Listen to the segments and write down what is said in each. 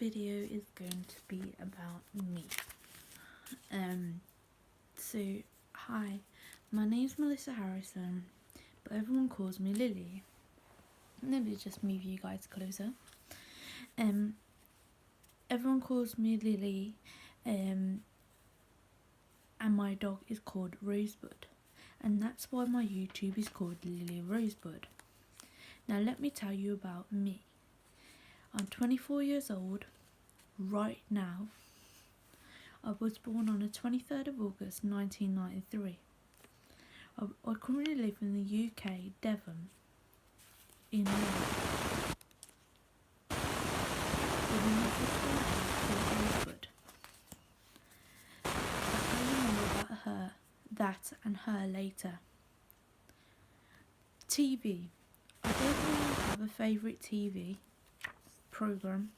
video is going to be about me. So hi, my name's Melissa Harrison, but everyone calls me Lily. Let me just move you guys closer. Everyone calls me Lily, and my dog is called Rosebud, and that's why my YouTube is called Lily Rosebud. Now let me tell you about me. I'm 24 years old right now. I was born on the 23rd of August 1993. I currently live in the UK, Devon, in Wales. With my sister called Rosebud. I'll tell you more about that and her later. TV. I don't really have a favourite TV programme,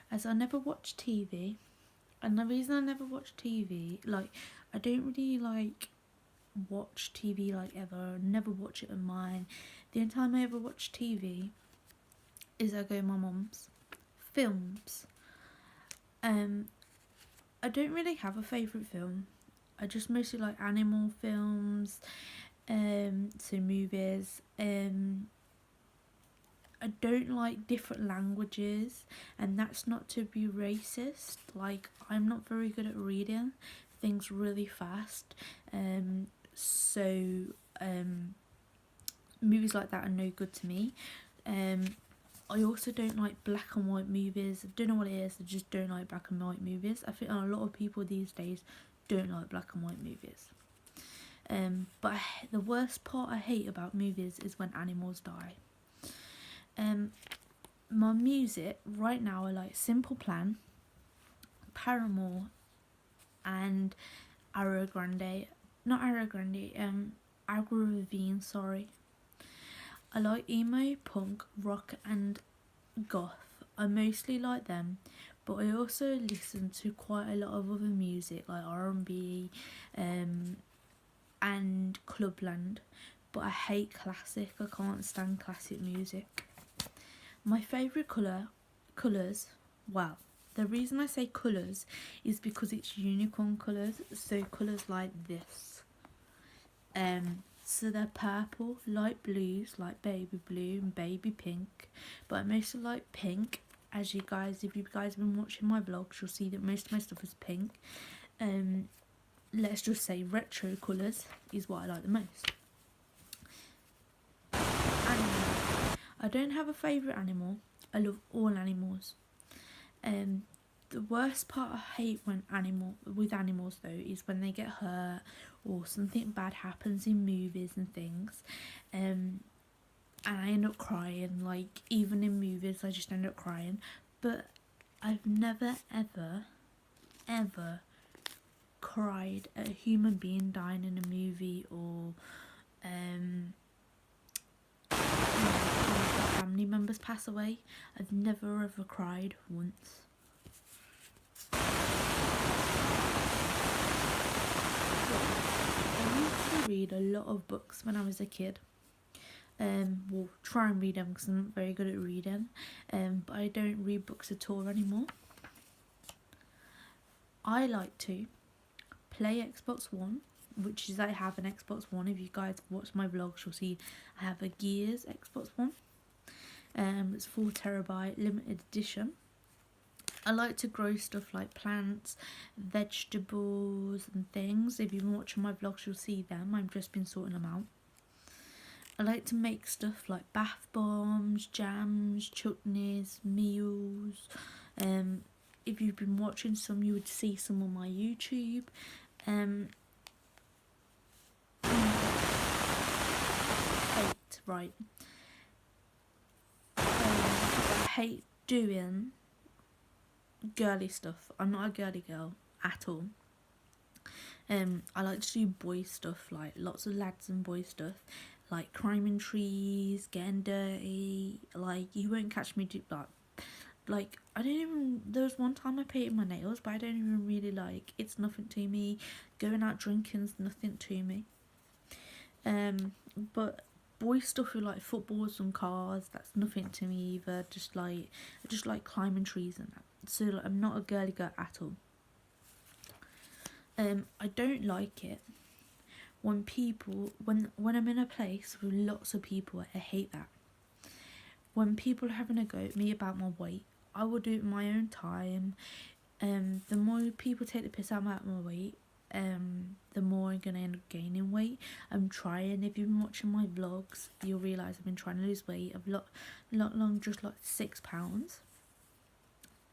as I never watch TV. And the reason I never watch TV, I don't really watch TV ever. Never watch it on mine. The only time I ever watch TV is I go to my mum's. Films. I don't really have a favourite film. I just mostly like animal films, so movies. I don't like different languages, and that's not to be racist. I'm not very good at reading things really fast, so movies like that are no good to me. I also don't like black and white movies. I don't know what it is, I just don't like black and white movies. I think a lot of people these days don't like black and white movies. But the worst part I hate about movies is when animals die. My music right now I like Simple Plan, Paramore, and Avril Lavigne, sorry. I like emo, punk, rock and goth. I mostly like them, but I also listen to quite a lot of other music like R&B and Clubland, but I hate classic. I can't stand classic music. My favourite colours, well, the reason I say colours is because it's unicorn colours, so colours like this. So they're purple, light blues like baby blue and baby pink, but I mostly like pink. If you guys have been watching my vlogs, you'll see that most of my stuff is pink. Let's just say retro colours is what I like the most. I don't have a favourite animal. I love all animals. The worst part I hate with animals though is when they get hurt or something bad happens in movies and things, and I end up crying. Even in movies I just end up crying. But I've never ever cried at a human being dying in a movie, or family members pass away. I've never ever cried once. I used to read a lot of books when I was a kid. Well, try and read them because I'm not very good at reading. But I don't read books at all anymore. I like to play Xbox One, which is I have an Xbox One. If you guys watch my vlogs, you'll see I have a Gears Xbox One. It's 4TB limited edition. I like to grow stuff like plants, vegetables and things. If you've been watching my vlogs, you'll see them. I've just been sorting them out. I like to make stuff like bath bombs, jams, chutneys, meals. If you've been watching some, you would see some on my YouTube. Right. I hate doing girly stuff. I'm not a girly girl at all. I like to do boy stuff, like lots of lads and boy stuff, like climbing trees, getting dirty. You won't catch me do that. I don't even, there was one time I painted my nails, but I don't even really it's nothing to me. Going out drinking's nothing to me. But boy stuff with footballs and cars, that's nothing to me either. I just like climbing trees and that. So like, I'm not a girly girl at all. I don't like it when people, when I'm in a place with lots of people. I hate that. When people are having a go at me about my weight, I will do it in my own time. The more people take the piss out of my weight, the more I'm gonna end up gaining weight. I'm trying. If you've been watching my vlogs, you'll realise I've been trying to lose weight. I've just lost 6 pounds.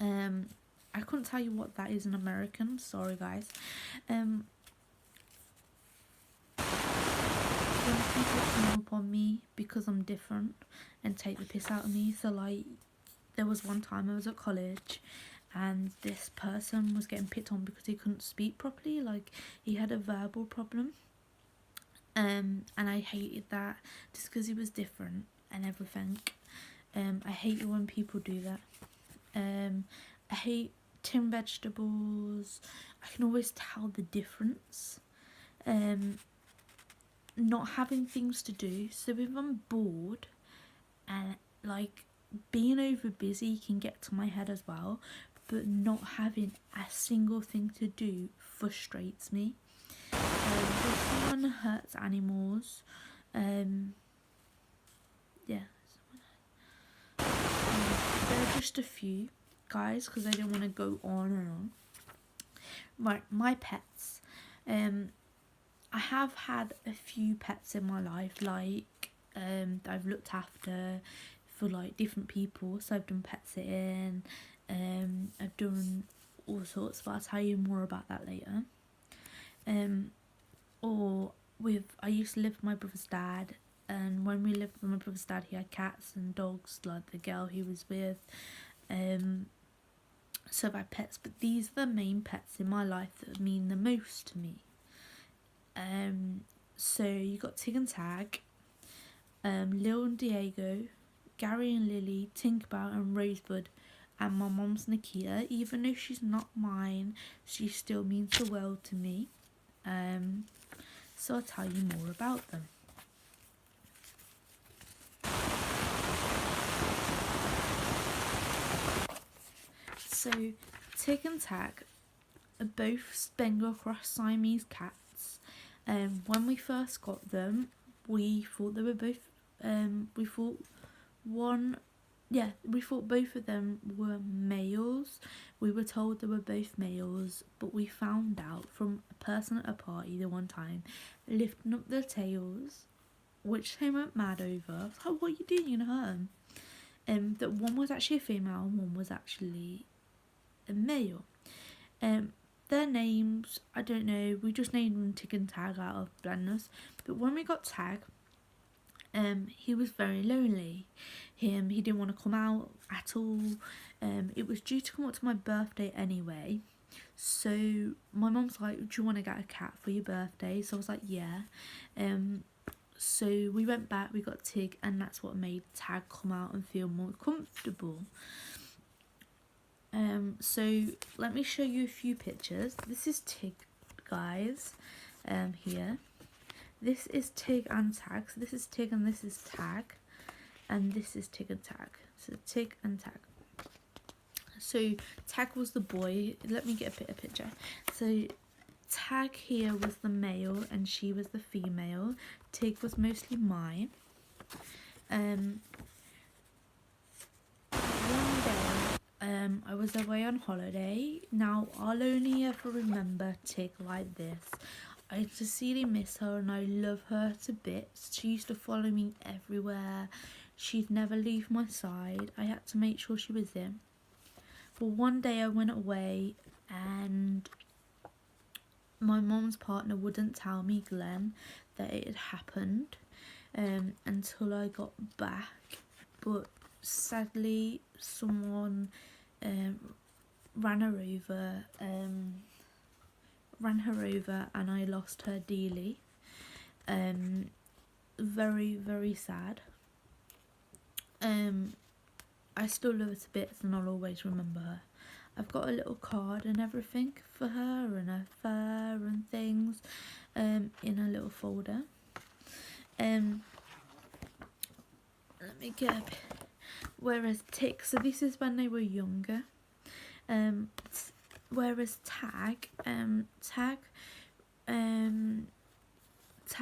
I couldn't tell you what that is in American. Sorry, guys. When people come up on me because I'm different and take the piss out of me, so like, there was one time I was at college and this person was getting picked on because he couldn't speak properly, like he had a verbal problem. And I hated that just because he was different and everything. I hate it when people do that. I hate tin vegetables. I can always tell the difference. Not having things to do. So if I'm bored and like being over busy can get to my head as well, but not having a single thing to do frustrates me. If someone hurts animals, yeah, there are just a few, guys, because I don't want to go on and on. Right, my pets. I have had a few pets in my life, like I've looked after for like different people. So I've done pet sitting. I've done all sorts, but I'll tell you more about that later. I used to live with my brother's dad, and when we lived with my brother's dad, he had cats and dogs, like the girl he was with. So I've had pets, but these are the main pets in my life that mean the most to me. So you got Tig and Tag, Lil and Diego, Gary and Lily, Tinkerbell and Rosebud, and my mom's Nikita. Even though she's not mine, she still means the world to me. So I'll tell you more about them. So Tig and Tag are both Bengal cross Siamese cats. When we first got them, we thought they were both. We thought both of them were males. We were told they were both males, but we found out from a person at a party the one time, lifting up their tails, which they went mad over. I was like, what are you doing? You're gonna hurt them. That one was actually a female and one was actually a male. Their names, I don't know, we just named them Tig and Tag out of blandness. But when we got Tag, he was very lonely. He didn't want to come out at all. It was due to come up to my birthday anyway. So my mum's like, do you want to get a cat for your birthday? So I was like, yeah. So we went back, we got Tig, and that's what made Tag come out and feel more comfortable. So let me show you a few pictures. This is Tig, guys, here. This is Tig and Tag. So this is Tig and this is Tag. And this is Tig and Tag. So Tig and Tag. So Tag was the boy. Let me get a picture. So Tag here was the male and she was the female. Tig was mostly mine. One day, I was away on holiday. Now, I'll only ever remember Tig like this. I sincerely miss her and I love her to bits. She used to follow me everywhere. She'd never leave my side. I had to make sure she was in. But one day I went away and my mum's partner wouldn't tell me, Glenn, that it had happened until I got back. But sadly, someone ran her over and I lost her dearly. Very, very sad. I still love her to bits and I'll always remember her. I've got a little card and everything for her and her fur and things in a little folder. Let me get a bit. Whereas Tig, so this is when they were younger. Whereas Tag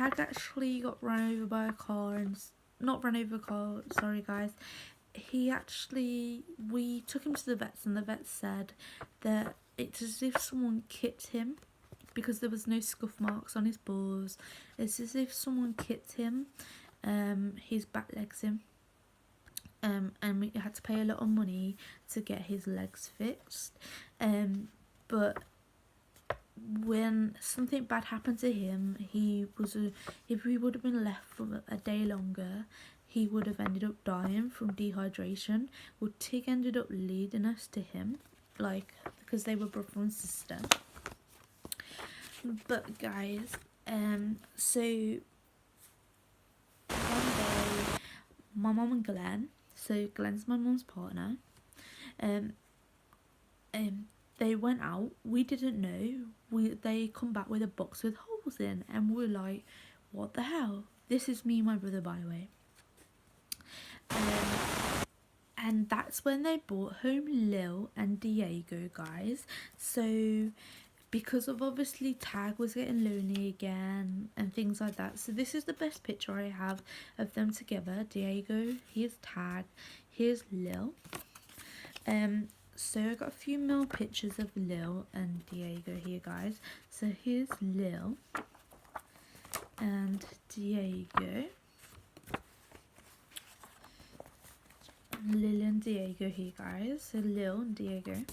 actually got run over by a car and not run over a car. Sorry, guys. We took him to the vets, and the vets said that it's as if someone kicked him because there was no scuff marks on his balls. It's as if someone kicked him. His back legs him. And we had to pay a lot of money to get his legs fixed. But when something bad happened to him, if he would have been left for a day longer, he would have ended up dying from dehydration. Well, Tig ended up leading us to him, because they were brother and sister. But guys, so one day, my mum and Glenn, so Glenn's my mum's partner, they went out. We didn't know. They come back with a box with holes in, and we were like, what the hell? This is me and my brother, by the way. And that's when they brought home Lil and Diego, guys. So because of obviously Tag was getting lonely again and things like that, so this is the best picture I have of them together. Diego, here's Tag, here's Lil. So I got a few more pictures of Lil and Diego here, guys. So here's Lil and Diego. Lil and Diego here, guys. So Lil and Diego.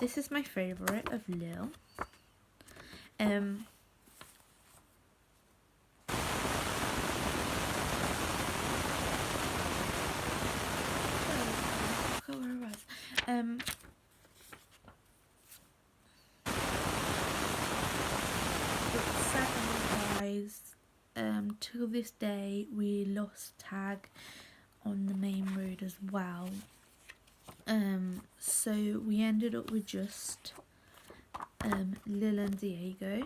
This is my favourite of Lil. It's sad, guys. Till this day, we lost Tag on the main road as well. So we ended up with just Lil and Diego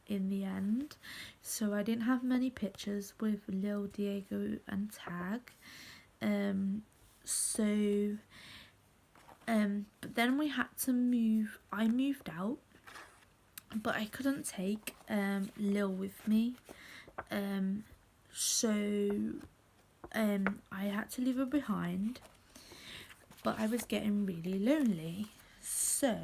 in the end. So I didn't have many pictures with Lil, Diego and Tag. But then we had to move. I moved out, but I couldn't take Lil with me. I had to leave her behind, but I was getting really lonely, so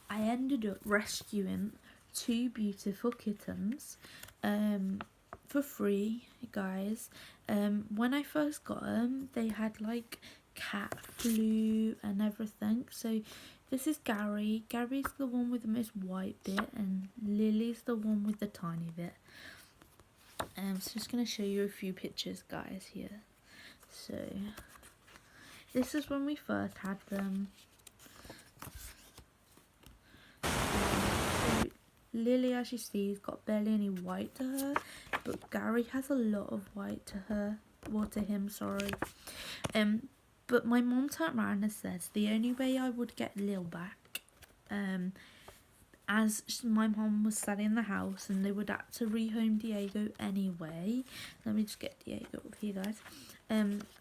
I ended up rescuing 2 beautiful kittens for free, guys. When I first got them, they had cat flu and everything. So this is Gary. Gary's the one with the most white bit, and Lily's the one with the tiny bit. So just going to show you a few pictures, guys, here. So this is when we first had them. So Lily, as you see, has got barely any white to her, but Gary has a lot of white to her, or to him, sorry. But my mom turned around and says the only way I would get Lil back, as my mom was selling the house and they would have to rehome Diego anyway. Let me just get Diego up here, guys.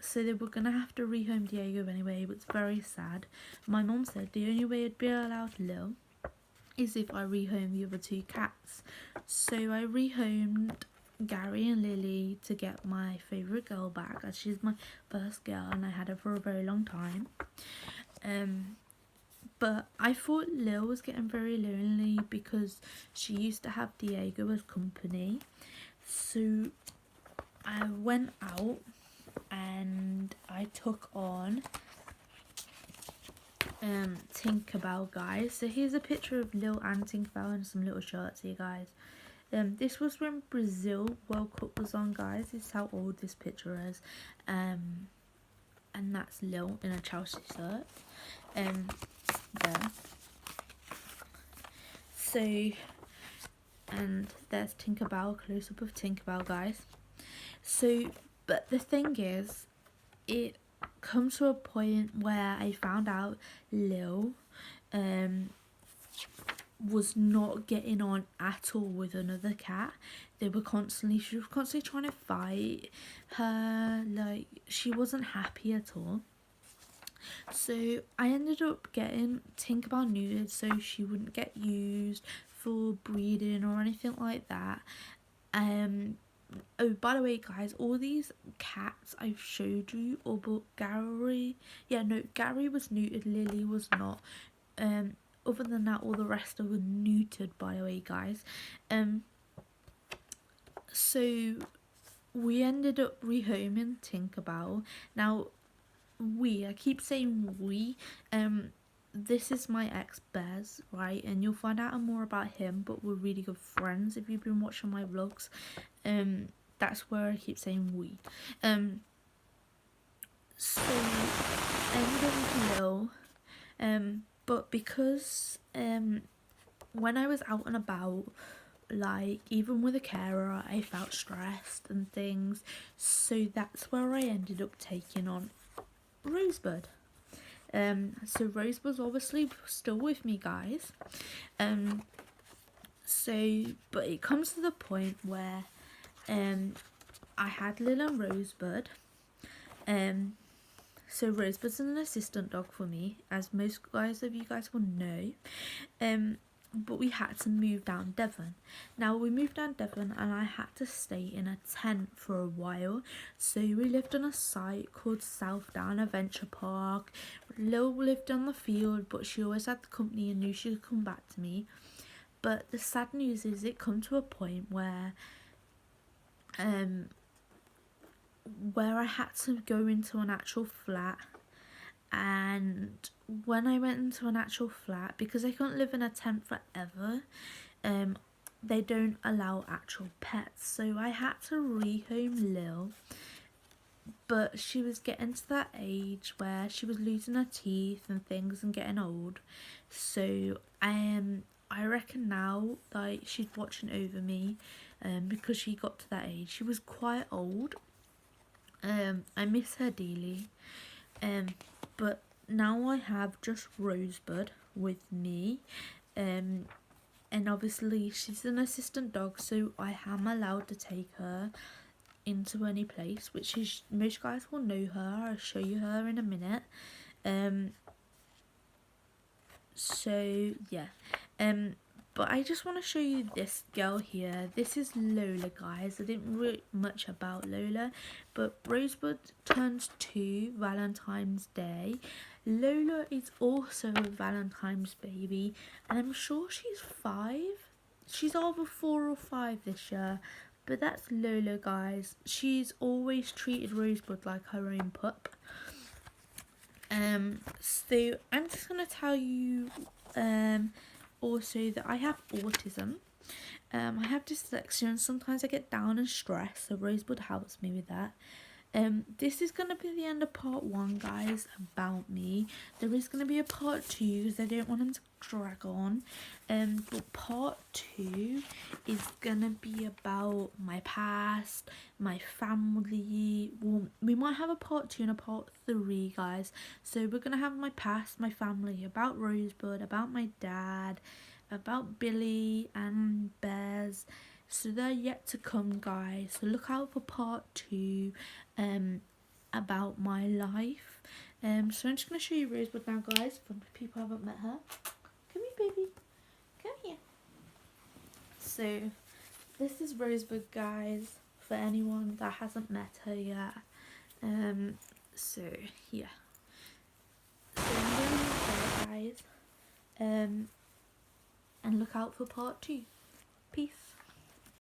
So they were going to have to rehome Diego anyway, but it's very sad. My mom said the only way I'd be allowed Lil is if I rehome the other 2 cats. So I rehomed Gary and Lily to get my favourite girl back, as she's my first girl and I had her for a very long time. But I thought Lil was getting very lonely because she used to have Diego as company. So I went out and I took on Tinkerbell, guys. So here's a picture of Lil and Tinkerbell and some little shirts here, guys. This was when Brazil World Cup was on, guys. This is how old this picture is. And that's Lil in a Chelsea shirt. There. So, and there's Tinkerbell, close up of Tinkerbell, guys. So, but the thing is, it come to a point where I found out Lil was not getting on at all with another cat. She was constantly trying to fight her, like she wasn't happy at all. So I ended up getting Tinkerbell neutered so she wouldn't get used for breeding or anything like that. Oh, by the way, guys, all these cats I've showed you, or but Gary, yeah, no, Gary was neutered, Lily was not. Other than that, all the rest were neutered, by the way, guys. So we ended up rehoming Tinkerbell. Now, I keep saying we, this is my ex Bez, right, and you'll find out more about him, but we're really good friends if you've been watching my vlogs. That's where I keep saying we. So ended up with Lil, but because when I was out and about, like even with a carer, I felt stressed and things, so that's where I ended up taking on Rosebud. So Rosebud's obviously still with me, guys. So but it comes to the point where I had Lil and Rosebud. So Rosebud's an assistant dog for me, as most of you guys will know. But we had to move down Devon. Now we moved down Devon and I had to stay in a tent for a while. So we lived on a site called South Down Adventure Park. Lil lived on the field, but she always had the company and knew she could come back to me. But the sad news is it come to a point where I had to go into an actual flat. And when I went into an actual flat, because I couldn't live in a tent forever, they don't allow actual pets, so I had to rehome Lil. But she was getting to that age where she was losing her teeth and things and getting old, so I reckon now like she's watching over me, because she got to that age. She was quite old. I miss her dearly. But now I have just Rosebud with me, and obviously she's an assistant dog, so I am allowed to take her into any place, which is, most guys will know her. I'll show you her in a minute. So yeah, but I just want to show you this girl here. This is Lola, guys. I didn't read much about Lola, but Rosebud turns 2 Valentine's Day. Lola is also a Valentine's baby, and I'm sure she's 5. She's either 4 or 5 this year, but that's Lola, guys. She's always treated Rosebud like her own pup. So I'm just gonna tell you also that I have autism. I have dyslexia and sometimes I get down and stressed, so Rosebud helps me with that. This is going to be the end of part 1, guys, about me. There is going to be a part 2 because I don't want them to drag on. But part 2 is going to be about my past, my family. Well, we might have a part 2 and a part 3, guys. So we're going to have my past, my family, about Rosebud, about my dad, about Billy and Bez. So they're yet to come, guys. So look out for part 2 about my life. So I'm just going to show you Rosebud now, guys, for people who haven't met her. Come here, baby. Come here. So this is Rosebud, guys, for anyone that hasn't met her yet. So yeah. So I'm going to leave there, guys. And look out for part 2. Peace.